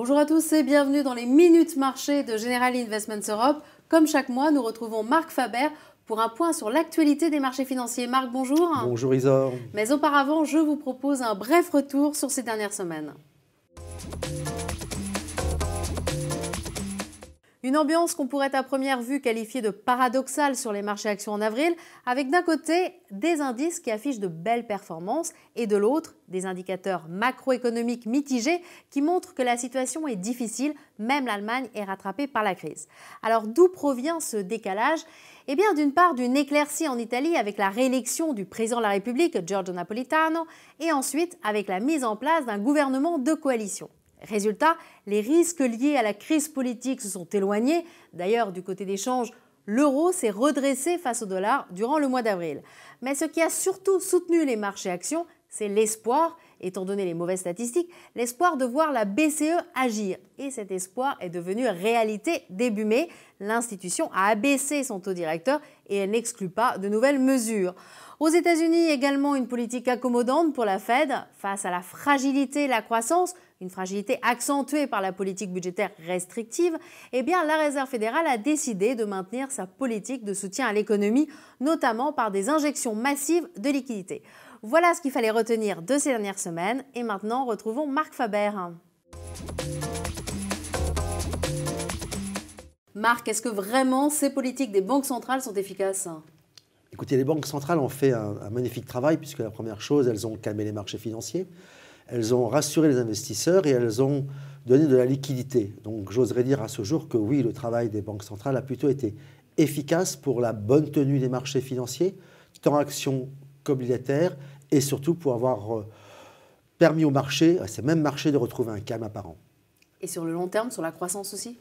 Bonjour à tous et bienvenue dans les Minutes Marché de Generali Investments Europe. Comme chaque mois, nous retrouvons Marc Faber pour un point sur l'actualité des marchés financiers. Marc, bonjour. Bonjour Isor. Mais auparavant, je vous propose un bref retour sur ces dernières semaines. Une ambiance qu'on pourrait à première vue qualifier de paradoxale sur les marchés actions en avril, avec d'un côté des indices qui affichent de belles performances et de l'autre des indicateurs macroéconomiques mitigés qui montrent que la situation est difficile, même l'Allemagne est rattrapée par la crise. Alors d'où provient ce décalage ? Eh bien d'une part d'une éclaircie en Italie avec la réélection du président de la République, Giorgio Napolitano, et ensuite avec la mise en place d'un gouvernement de coalition. Résultat, les risques liés à la crise politique se sont éloignés. D'ailleurs, du côté des changes, l'euro s'est redressé face au dollar durant le mois d'avril. Mais ce qui a surtout soutenu les marchés actions, c'est l'espoir, étant donné les mauvaises statistiques, l'espoir de voir la BCE agir. Et cet espoir est devenu réalité début mai. L'institution a abaissé son taux directeur et elle n'exclut pas de nouvelles mesures. Aux États-Unis, également une politique accommodante pour la Fed face à la fragilité et la croissance, une fragilité accentuée par la politique budgétaire restrictive, eh bien la Réserve fédérale a décidé de maintenir sa politique de soutien à l'économie, notamment par des injections massives de liquidités. Voilà ce qu'il fallait retenir de ces dernières semaines. Et maintenant, retrouvons Marc Faber. Marc, est-ce que vraiment ces politiques des banques centrales sont efficaces ? Écoutez, les banques centrales ont fait un magnifique travail puisque la première chose, elles ont calmé les marchés financiers, elles ont rassuré les investisseurs et elles ont donné de la liquidité. Donc j'oserais dire à ce jour que oui, le travail des banques centrales a plutôt été efficace pour la bonne tenue des marchés financiers, tant actions qu'obligataires, et surtout pour avoir permis au marché, à ces mêmes marchés, de retrouver un calme apparent. Et sur le long terme, sur la croissance aussi ?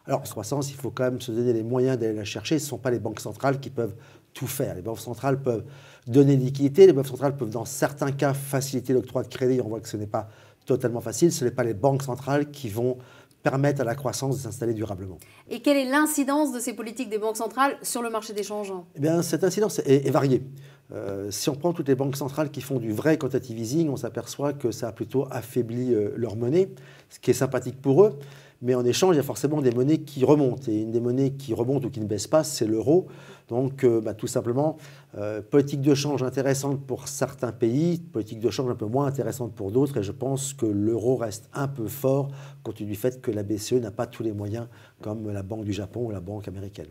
Alors, la croissance, il faut quand même se donner les moyens d'aller la chercher. Ce ne sont pas les banques centrales qui peuvent tout faire. Les banques centrales peuvent donner des liquidités. Les banques centrales peuvent, dans certains cas, faciliter l'octroi de crédit. On voit que ce n'est pas totalement facile. Ce n'est pas les banques centrales qui vont permettre à la croissance de s'installer durablement. Et quelle est l'incidence de ces politiques des banques centrales sur le marché des changes ? Eh bien, cette incidence est variée. Si on prend toutes les banques centrales qui font du vrai quantitative easing, on s'aperçoit que ça a plutôt affaibli leur monnaie, ce qui est sympathique pour eux. Mais en échange, il y a forcément des monnaies qui remontent. Et une des monnaies qui remonte ou qui ne baisse pas, c'est l'euro. Donc, tout simplement, politique de change intéressante pour certains pays, politique de change un peu moins intéressante pour d'autres. Et je pense que l'euro reste un peu fort compte tenu du fait que la BCE n'a pas tous les moyens comme la Banque du Japon ou la Banque américaine.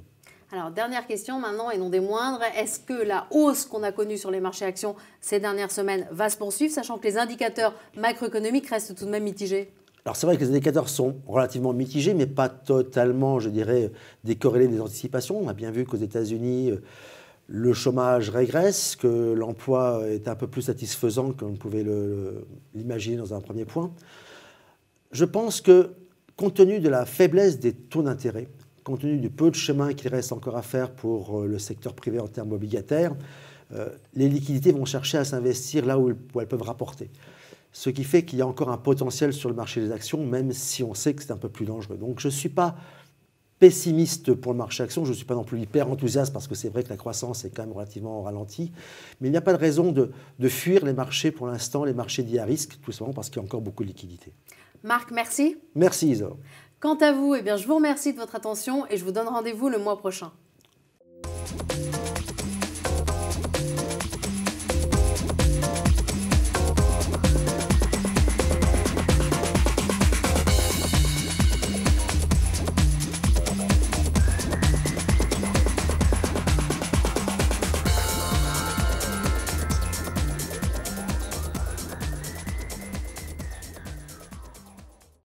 Alors, dernière question maintenant et non des moindres. Est-ce que la hausse qu'on a connue sur les marchés actions ces dernières semaines va se poursuivre, sachant que les indicateurs macroéconomiques restent tout de même mitigés ? Alors c'est vrai que les indicateurs sont relativement mitigés, mais pas totalement, je dirais, décorrélés des anticipations. On a bien vu qu'aux États-Unis, le chômage régresse, que l'emploi est un peu plus satisfaisant qu'on pouvait l'imaginer dans un premier point. Je pense que, compte tenu de la faiblesse des taux d'intérêt, compte tenu du peu de chemin qu'il reste encore à faire pour le secteur privé en termes obligataires, les liquidités vont chercher à s'investir là où elles peuvent rapporter. Ce qui fait qu'il y a encore un potentiel sur le marché des actions, même si on sait que c'est un peu plus dangereux. Donc je ne suis pas pessimiste pour le marché actions, je ne suis pas non plus hyper enthousiaste parce que c'est vrai que la croissance est quand même relativement ralentie. Mais il n'y a pas de raison de fuir les marchés pour l'instant, les marchés dits à risque, tout simplement parce qu'il y a encore beaucoup de liquidités. Marc, merci. Merci Isor. Quant à vous, eh bien, je vous remercie de votre attention et je vous donne rendez-vous le mois prochain.